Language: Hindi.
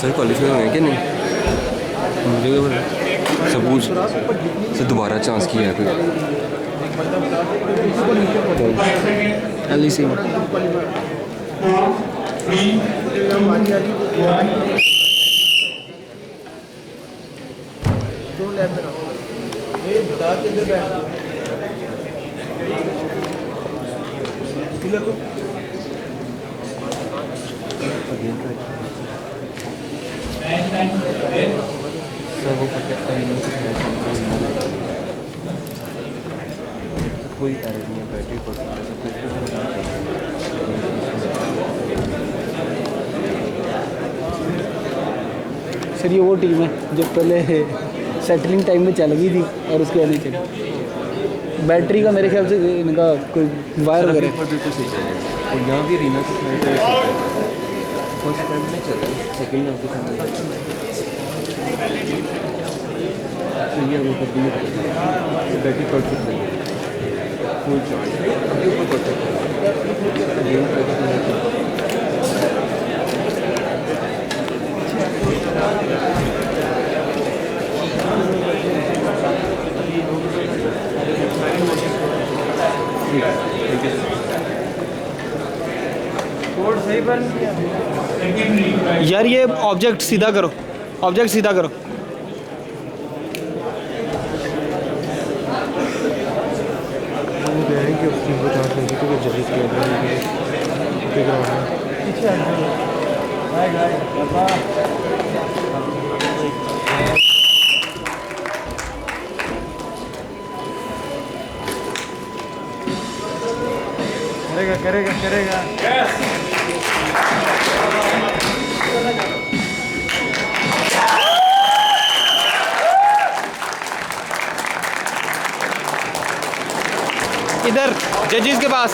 सर क्वालिफाई हुए हैं कि नहीं मुझे क्या पता। सबूत से दोबारा चांस किया है कोई LEC में। कोई एरर नहीं है बैटरी सर ये वो टीम है जो पहले सेटलिंग टाइम में चल गई थी और उसके बाद नहीं चली। बैटरी का मेरे ख्याल से इनका कोई वायर वगैरह बिल्कुल सही चल रहा है और यहाँ भी रीना से फर्स्ट टाइम में चल रहा है सेकेंड में आपके सामने ये वो कर दिया बैटरी परफेक्ट नहीं है फुल चार्ज अभी ऊपर परफेक्ट है यार ये ऑब्जेक्ट सीधा करो, ऑब्जेक्ट सीधा करो। करेगा करेगा करेगा। इधर जजेस के पास